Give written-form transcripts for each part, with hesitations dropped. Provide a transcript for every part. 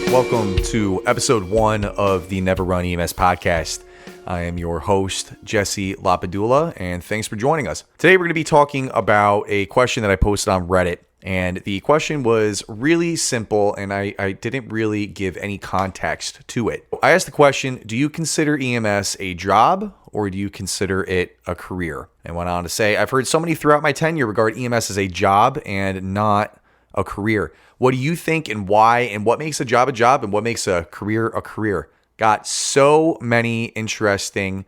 Welcome to episode 1 of the NeveRun EMS Podcast. I am your host, Jesse Lapadula, and thanks for joining us. Today we're going to be talking about a question that I posted on Reddit, and the question was really simple, and I didn't really give any context to it. I asked the question, do you consider EMS a job, or do you consider it a career? And went on to say, I've heard so many throughout my tenure regard EMS as a job and not a career. What do you think and why, and what makes a job and what makes a career a career? Got so many interesting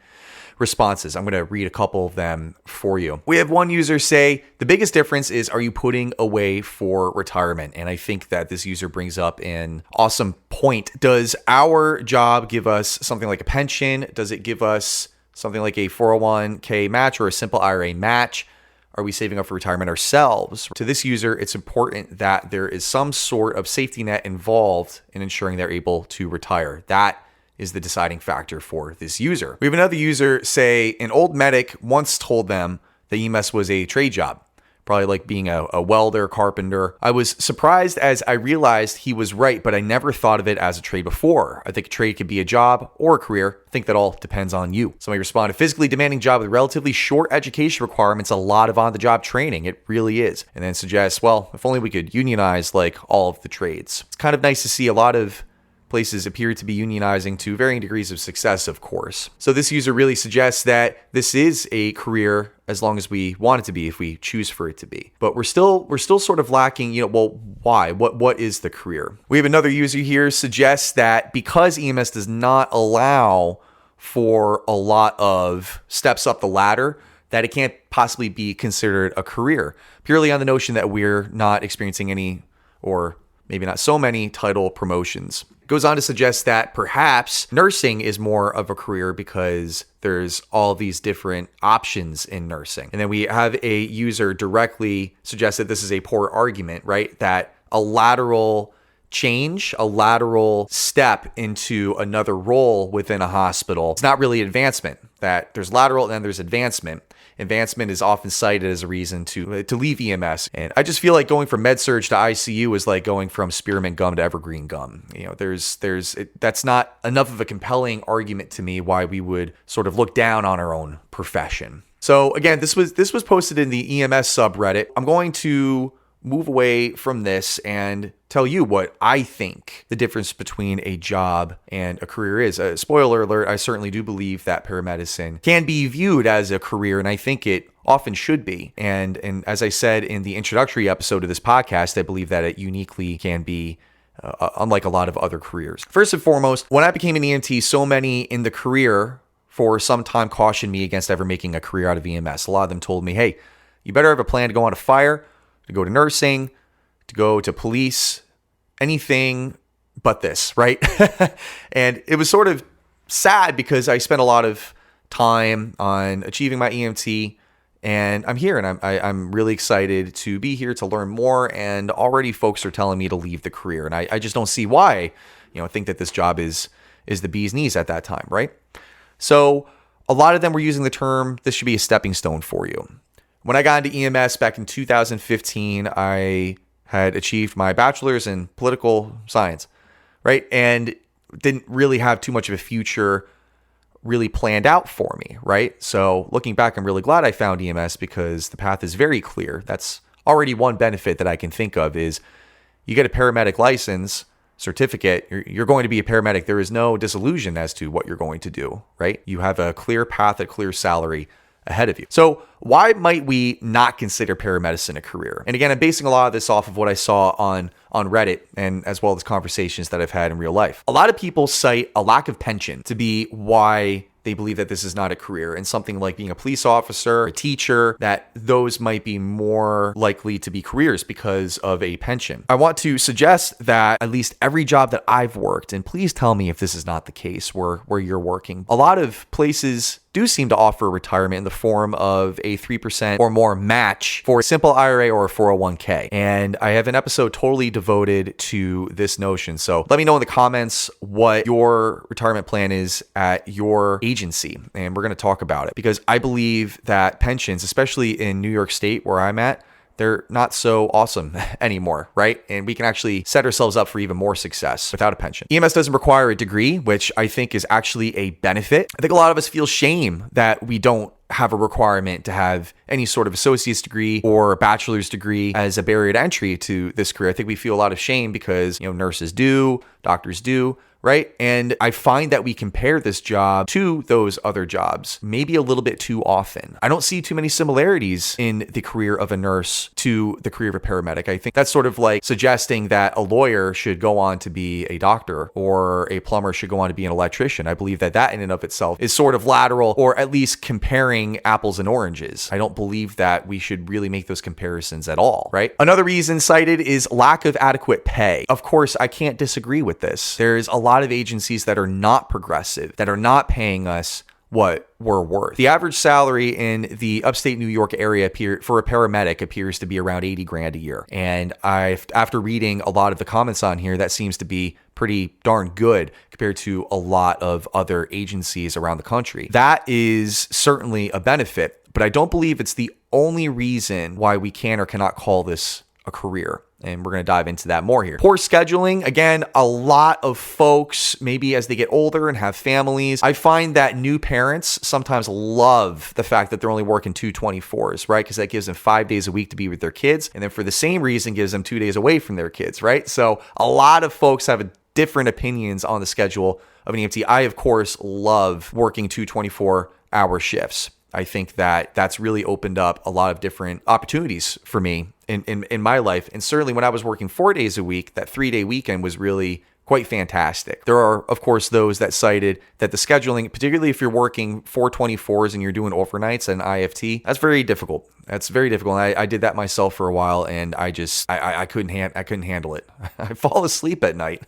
responses. I'm going to read a couple of them for you. We have one user say, the biggest difference is, are you putting away for retirement? And I think that this user brings up an awesome point. Does our job give us something like a pension? Does it give us something like a 401k match or a simple IRA match? Are we saving up for retirement ourselves? To this user, it's important that there is some sort of safety net involved in ensuring they're able to retire. That is the deciding factor for this user. We have another user say an old medic once told them that EMS was a trade job, probably like being a welder, carpenter. I was surprised as I realized he was right, but I never thought of it as a trade before. I think a trade could be a job or a career. I think that all depends on you. Somebody responded, a physically demanding job with relatively short education requirements, a lot of on-the-job training. It really is. And then suggests, well, if only we could unionize like all of the trades. It's kind of nice to see a lot of places appear to be unionizing to varying degrees of success, of course. So this user really suggests that this is a career as long as we want it to be, if we choose for it to be. But we're still sort of lacking, well, why? What is the career? We have another user here suggests that because EMS does not allow for a lot of steps up the ladder, that it can't possibly be considered a career, purely on the notion that we're not experiencing any, or maybe not so many, title promotions. Goes on to suggest that perhaps nursing is more of a career because there's all these different options in nursing. And then we have a user directly suggest that this is a poor argument, right? That a lateral change, a lateral step into another role within a hospital, it's not really advancement. That there's lateral and then there's advancement. Advancement is often cited as a reason to leave EMS. And I just feel like going from med-surg to ICU is like going from spearmint gum to evergreen gum. That's not enough of a compelling argument to me why we would sort of look down on our own profession. So again, this was posted in the EMS subreddit. I'm going to move away from this and tell you what I think the difference between a job and a career is. Spoiler alert, I certainly do believe that paramedicine can be viewed as a career, and I think it often should be. And as I said in the introductory episode of this podcast, I believe that it uniquely can be unlike a lot of other careers. First and foremost, when I became an EMT, so many in the career for some time cautioned me against ever making a career out of EMS. A lot of them told me, hey, you better have a plan to go on a fire, to go to nursing, to go to police, anything but this, right? And it was sort of sad because I spent a lot of time on achieving my EMT, and I'm here, and I'm really excited to be here to learn more, and already folks are telling me to leave the career, and I just don't see why. I think that this job is the bee's knees at that time, right? So a lot of them were using the term, this should be a stepping stone for you. When I got into EMS back in 2015, I had achieved my bachelor's in political science, right? And didn't really have too much of a future really planned out for me, right? So looking back, I'm really glad I found EMS because the path is very clear. That's already one benefit that I can think of is you get a paramedic license, certificate, you're going to be a paramedic. There is no disillusion as to what you're going to do, right? You have a clear path, a clear salary ahead of you. So why might we not consider paramedicine a career? And again, I'm basing a lot of this off of what I saw on Reddit and as well as conversations that I've had in real life. A lot of people cite a lack of pension to be why they believe that this is not a career, and something like being a police officer, a teacher, that those might be more likely to be careers because of a pension. I want to suggest that at least every job that I've worked, and please tell me if this is not the case where you're working, a lot of places do seem to offer retirement in the form of a 3% or more match for a simple IRA or a 401k. And I have an episode totally devoted to this notion. So let me know in the comments what your retirement plan is at your agency, and we're going to talk about it, because I believe that pensions, especially in New York State where I'm at, they're not so awesome anymore, right? And we can actually set ourselves up for even more success without a pension. EMS doesn't require a degree, which I think is actually a benefit. I think a lot of us feel shame that we don't have a requirement to have any sort of associate's degree or a bachelor's degree as a barrier to entry to this career. I think we feel a lot of shame because, nurses do, doctors do, right? And I find that we compare this job to those other jobs maybe a little bit too often. I don't see too many similarities in the career of a nurse to the career of a paramedic. I think that's sort of like suggesting that a lawyer should go on to be a doctor or a plumber should go on to be an electrician. I believe that in and of itself is sort of lateral, or at least comparing apples and oranges. I don't believe that we should really make those comparisons at all, right? Another reason cited is lack of adequate pay. Of course, I can't disagree with this. There's a lot of agencies that are not progressive, that are not paying us what we're worth. The average salary in the upstate New York area for a paramedic appears to be around 80 grand a year. And after reading a lot of the comments on here, that seems to be pretty darn good compared to a lot of other agencies around the country. That is certainly a benefit, but I don't believe it's the only reason why we can or cannot call this a career. And we're going to dive into that more here. Poor scheduling. Again, a lot of folks, maybe as they get older and have families, I find that new parents sometimes love the fact that they're only working 224s, right? Because that gives them 5 days a week to be with their kids. And then for the same reason, gives them 2 days away from their kids, right? So a lot of folks have different opinions on the schedule of an EMT. I, of course, love working 224-hour shifts. I think that that's really opened up a lot of different opportunities for me in my life. And certainly when I was working 4 days a week, that 3-day weekend was really quite fantastic. There are, of course, those that cited that the scheduling, particularly if you're working 424s and you're doing overnights and IFT, that's very difficult. That's very difficult. And I did that myself for a while, and I couldn't handle it. I fall asleep at night.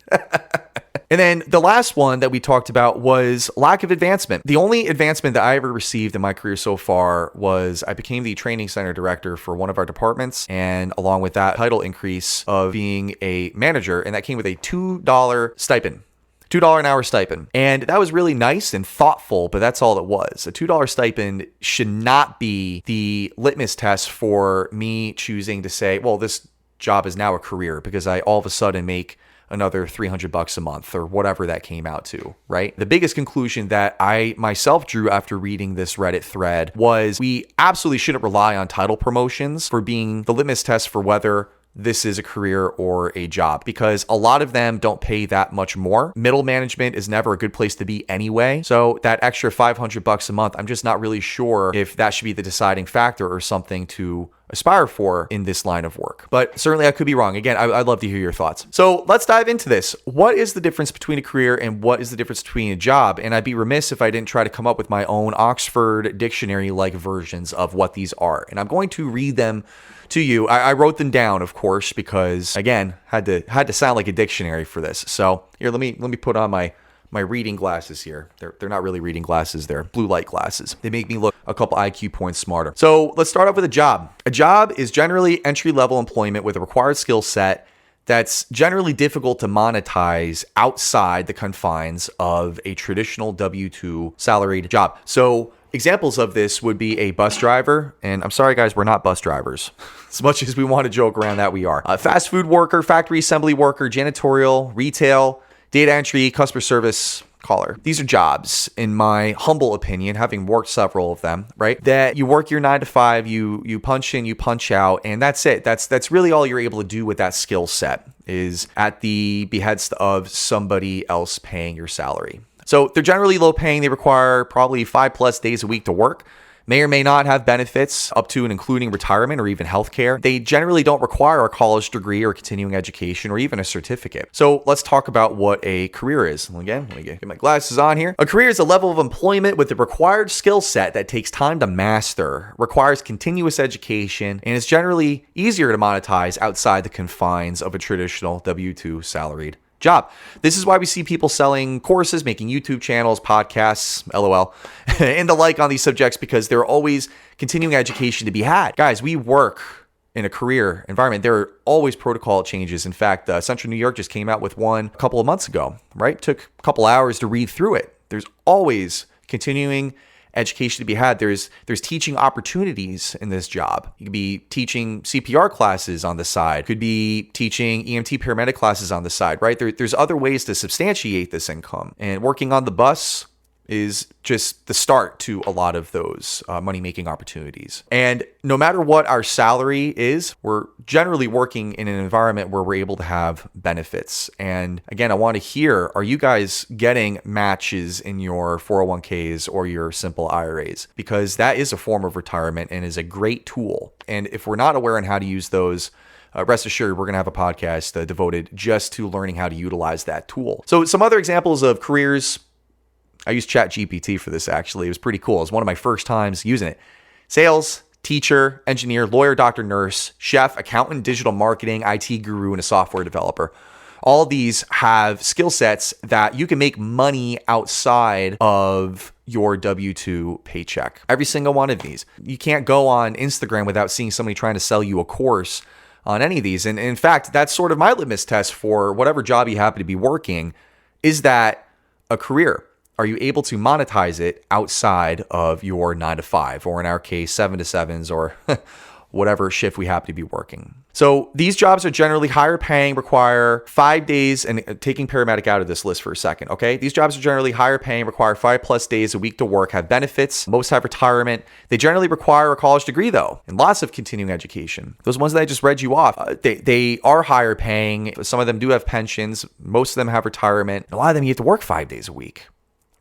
And then the last one that we talked about was lack of advancement. The only advancement that I ever received in my career so far was I became the training center director for one of our departments. And along with that title increase of being a manager, and that came with a $2 stipend. $2 an hour stipend. And that was really nice and thoughtful, but that's all it was. A $2 stipend should not be the litmus test for me choosing to say, well, this job is now a career because I all of a sudden make another $300 a month or whatever that came out to, right? The biggest conclusion that I myself drew after reading this Reddit thread was we absolutely shouldn't rely on title promotions for being the litmus test for whether this is a career or a job, because a lot of them don't pay that much more. Middle management is never a good place to be anyway. So that extra $500 a month, I'm just not really sure if that should be the deciding factor or something to aspire for in this line of work. But certainly I could be wrong. Again, I'd love to hear your thoughts. So let's dive into this. What is the difference between a career and what is the difference between a job? And I'd be remiss if I didn't try to come up with my own Oxford Dictionary-like versions of what these are. And I'm going to read them to you. I wrote them down, of course, because again, had to sound like a dictionary for this. So here, let me put on my reading glasses here. They're not really reading glasses. They're blue light glasses. They make me look a couple IQ points smarter. So let's start off with a job. A job is generally entry-level employment with a required skill set that's generally difficult to monetize outside the confines of a traditional W-2 salaried job. So examples of this would be a bus driver. And I'm sorry, guys, we're not bus drivers. As much as we want to joke around that, we are. A fast food worker, factory assembly worker, janitorial, retail, data entry, customer service caller. These are jobs, in my humble opinion, having worked several of them, right? That you work your 9 to 5, you punch in, you punch out, and that's it. That's really all you're able to do with that skill set, is at the behest of somebody else paying your salary. So they're generally low paying. They require probably 5+ days a week to work. May or may not have benefits up to and including retirement or even healthcare. They generally don't require a college degree or continuing education or even a certificate. So let's talk about what a career is. Again, let me get my glasses on here. A career is a level of employment with the required skill set that takes time to master, requires continuous education, and is generally easier to monetize outside the confines of a traditional W-2 salaried job. This is why we see people selling courses, making YouTube channels, podcasts, LOL, and the like on these subjects, because there are always continuing education to be had. Guys, we work in a career environment. There are always protocol changes. In fact, Central New York just came out with one a couple of months ago, right? Took a couple hours to read through it. There's always continuing education to be had. There's teaching opportunities in this job. You could be teaching CPR classes on the side. Could be teaching EMT paramedic classes on the side, right? There's other ways to substantiate this income. And working on the bus is just the start to a lot of those money-making opportunities. And no matter what our salary is, we're generally working in an environment where we're able to have benefits. And again, I want to hear, are you guys getting matches in your 401ks or your simple IRAs? Because that is a form of retirement and is a great tool. And if we're not aware on how to use those, rest assured, we're going to have a podcast devoted just to learning how to utilize that tool. So some other examples of careers. I used ChatGPT for this, actually. It was pretty cool. It was one of my first times using it. Sales, teacher, engineer, lawyer, doctor, nurse, chef, accountant, digital marketing, IT guru, and a software developer. All these have skill sets that you can make money outside of your W-2 paycheck. Every single one of these. You can't go on Instagram without seeing somebody trying to sell you a course on any of these. And in fact, that's sort of my litmus test for whatever job you happen to be working. Is that a career? Are you able to monetize it outside of your 9 to 5, or in our case, 7 to 7s, or whatever shift we happen to be working? So these jobs are generally higher paying, require 5 days, and taking paramedic out of this list for a second, okay? These jobs are generally higher paying, require 5+ days a week to work, have benefits, most have retirement. They generally require a college degree though, and lots of continuing education. Those ones that I just read you off, they are higher paying. Some of them do have pensions. Most of them have retirement. A lot of them you have to work 5 days a week.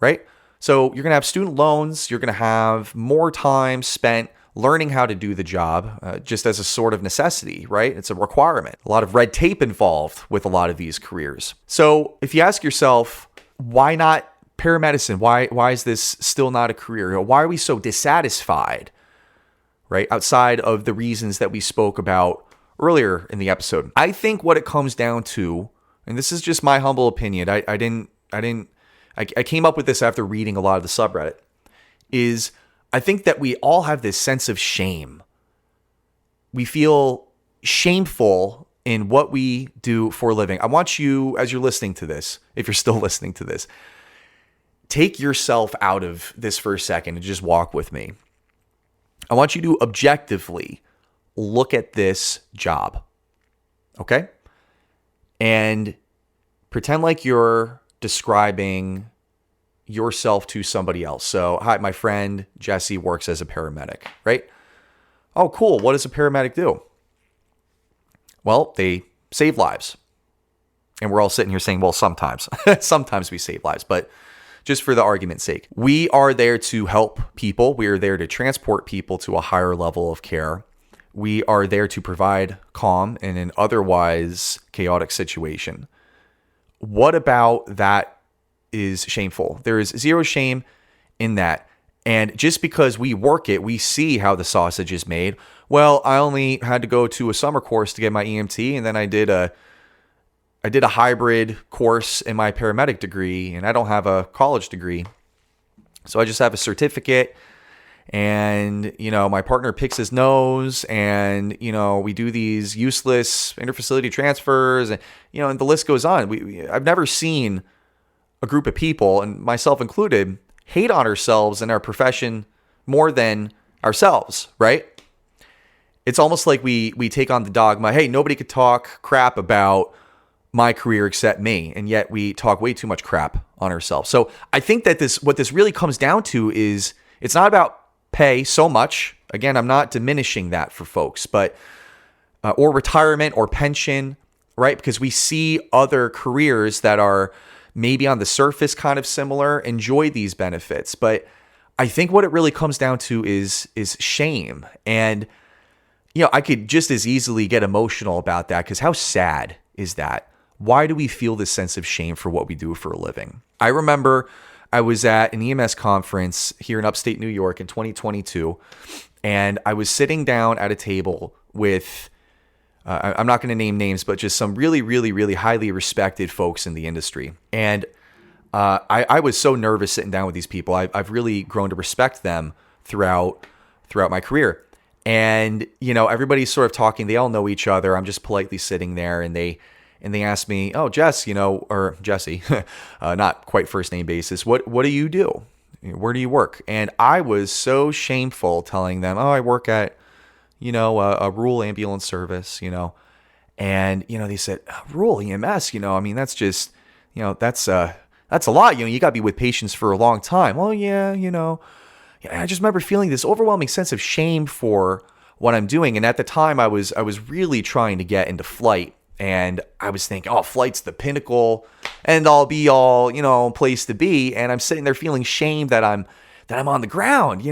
Right? So you're going to have student loans. You're going to have more time spent learning how to do the job just as a sort of necessity, right? It's a requirement. A lot of red tape involved with a lot of these careers. So if you ask yourself, why not paramedicine? Why is this still not a career? Why are we so dissatisfied, right? Outside of the reasons that we spoke about earlier in the episode. I think what it comes down to, and this is just my humble opinion, I came up with this after reading a lot of the subreddit, is I think that we all have this sense of shame. We feel shameful in what we do for a living. I want you, as you're listening to this, if you're still listening to this, take yourself out of this for a second and just walk with me. I want you to objectively look at this job, okay? And pretend like you're describing yourself to somebody else. So, hi, my friend Jesse works as a paramedic, right? Oh, cool. What does a paramedic do? Well, they save lives. And we're all sitting here saying, well, sometimes. Sometimes we save lives, but just for the argument's sake, we are there to help people. We are there to transport people to a higher level of care. We are there to provide calm in an otherwise chaotic situation. What about that is shameful? There is zero shame in that. And just because we work it, we see how the sausage is made. Well, I only had to go to a summer course to get my EMT, and then I did a hybrid course in my paramedic degree, and I don't have a college degree. So I just have a certificate, and, my partner picks his nose, and, we do these useless interfacility transfers, and, and the list goes on. I've never seen a group of people, and myself included, hate on ourselves and our profession more than ourselves, right? It's almost like we take on the dogma, hey, nobody could talk crap about my career except me, and yet we talk way too much crap on ourselves. So I think that what this really comes down to is it's not about pay so much. Again, I'm not diminishing that for folks, but or retirement or pension, right? Because we see other careers that are maybe on the surface kind of similar, enjoy these benefits. But I think what it really comes down to is shame. And, I could just as easily get emotional about that, because how sad is that? Why do we feel this sense of shame for what we do for a living? I remember I was at an EMS conference here in upstate New York in 2022, and I was sitting down at a table with, I'm not going to name names, but just some really, really, really highly respected folks in the industry. And I was so nervous sitting down with these people. I've really grown to respect them throughout my career. And, everybody's sort of talking. They all know each other. I'm just politely sitting there, and they asked me, oh, Jess, or Jesse, not quite first name basis. What do you do? Where do you work? And I was so shameful telling them, oh, I work at, a rural ambulance service, And, they said, rural EMS, I mean, that's just, that's a lot. You got to be with patients for a long time. Well, yeah, I just remember feeling this overwhelming sense of shame for what I'm doing. And at the time I was really trying to get into flight, and I was thinking, oh, flight's the pinnacle and all be all, place to be. And I'm sitting there feeling shame that I'm on the ground,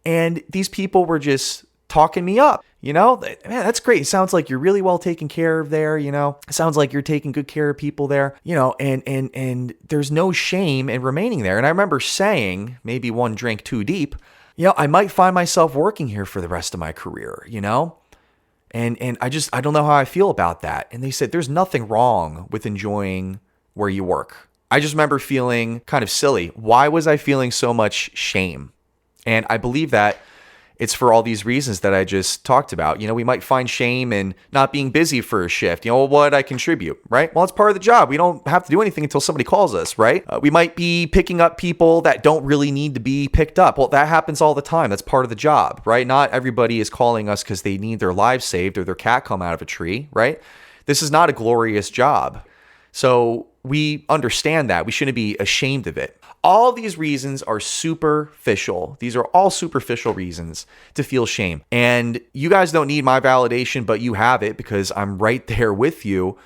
and these people were just talking me up. Man, that's great. It sounds like you're really well taken care of there. It sounds like you're taking good care of people there, and there's no shame in remaining there. And I remember saying, maybe one drink too deep, I might find myself working here for the rest of my career, and I don't know how I feel about that. And they said, there's nothing wrong with enjoying where you work. I just remember feeling kind of silly. Why was I feeling so much shame? And I believe that it's for all these reasons that I just talked about. We might find shame in not being busy for a shift. What I contribute, right? Well, it's part of the job. We don't have to do anything until somebody calls us, right? We might be picking up people that don't really need to be picked up. Well, that happens all the time. That's part of the job, right? Not everybody is calling us because they need their lives saved or their cat come out of a tree, right? This is not a glorious job. So we understand that. We shouldn't be ashamed of it. All these reasons are superficial. These are all superficial reasons to feel shame. And you guys don't need my validation, but you have it because I'm right there with you.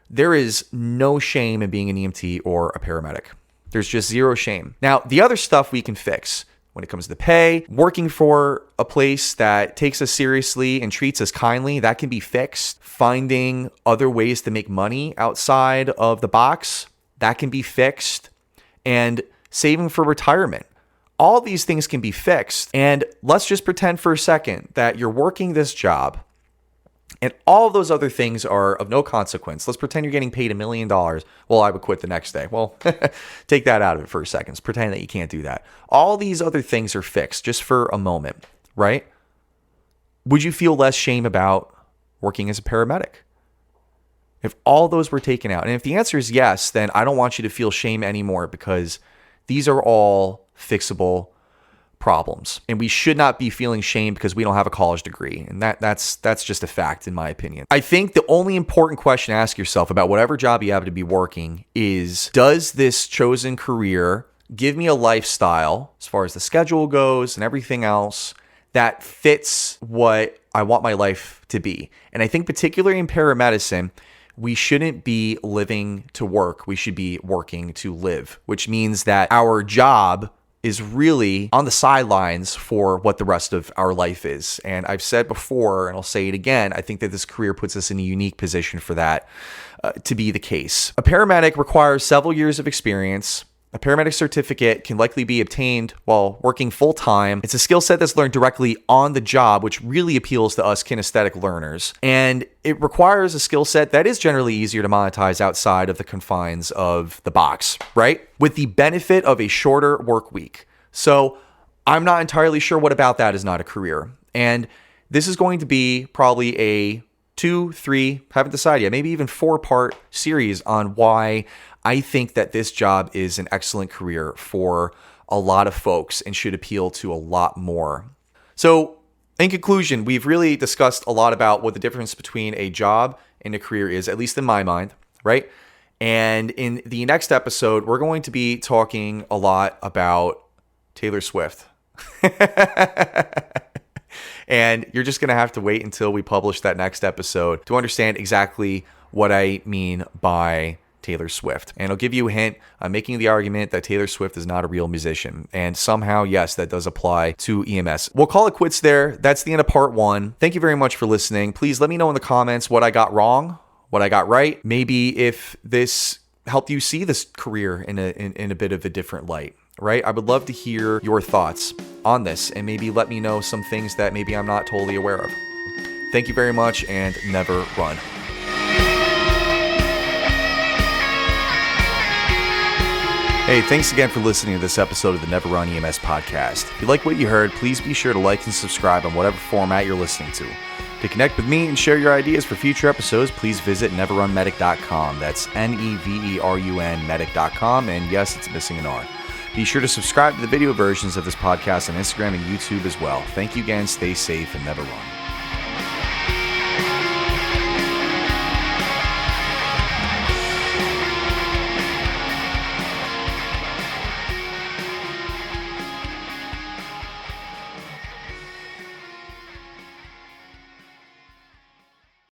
There is no shame in being an EMT or a paramedic. There's just zero shame. Now, the other stuff we can fix when it comes to pay, working for a place that takes us seriously and treats us kindly, that can be fixed. Finding other ways to make money outside of the box, that can be fixed. And saving for retirement. All these things can be fixed. And let's just pretend for a second that you're working this job and all of those other things are of no consequence. Let's pretend you're getting paid $1 million. Well, I would quit the next day. Well, take that out of it for a second. Pretend that you can't do that. All these other things are fixed just for a moment, right? Would you feel less shame about working as a paramedic? If all those were taken out, and if the answer is yes, then I don't want you to feel shame anymore because these are all fixable problems. And we should not be feeling shame because we don't have a college degree. And that's just a fact in my opinion. I think the only important question to ask yourself about whatever job you happen to be working is, does this chosen career give me a lifestyle as far as the schedule goes and everything else that fits what I want my life to be? And I think particularly in paramedicine, we shouldn't be living to work. We should be working to live, which means that our job is really on the sidelines for what the rest of our life is. And I've said before, and I'll say it again, I think that this career puts us in a unique position for that to be the case. A paramedic requires several years of experience. A paramedic certificate can likely be obtained while working full-time. It's a skill set that's learned directly on the job, which really appeals to us kinesthetic learners. And it requires a skill set that is generally easier to monetize outside of the confines of the box, right? With the benefit of a shorter work week. So I'm not entirely sure what about that is not a career. And this is going to be probably a 2, 3, haven't decided yet, maybe even 4-part series on why I think that this job is an excellent career for a lot of folks and should appeal to a lot more. So in conclusion, we've really discussed a lot about what the difference between a job and a career is, at least in my mind, right? And in the next episode, we're going to be talking a lot about Taylor Swift. And you're just going to have to wait until we publish that next episode to understand exactly what I mean by Taylor Swift. And I'll give you a hint. I'm making the argument that Taylor Swift is not a real musician. And somehow, yes, that does apply to EMS. We'll call it quits there. That's the end of part 1. Thank you very much for listening. Please let me know in the comments what I got wrong, what I got right. Maybe if this helped you see this career in a bit of a different light, right? I would love to hear your thoughts on this and maybe let me know some things that maybe I'm not totally aware of. Thank you very much, and never run. Hey, thanks again for listening to this episode of the NeveRun EMS Podcast. If you like what you heard, please be sure to like and subscribe on whatever format you're listening to. To connect with me and share your ideas for future episodes, please visit NeveRunMedic.com. That's NeverUn Medic.com, and yes, it's missing an R. Be sure to subscribe to the video versions of this podcast on Instagram and YouTube as well. Thank you again. Stay safe and never run.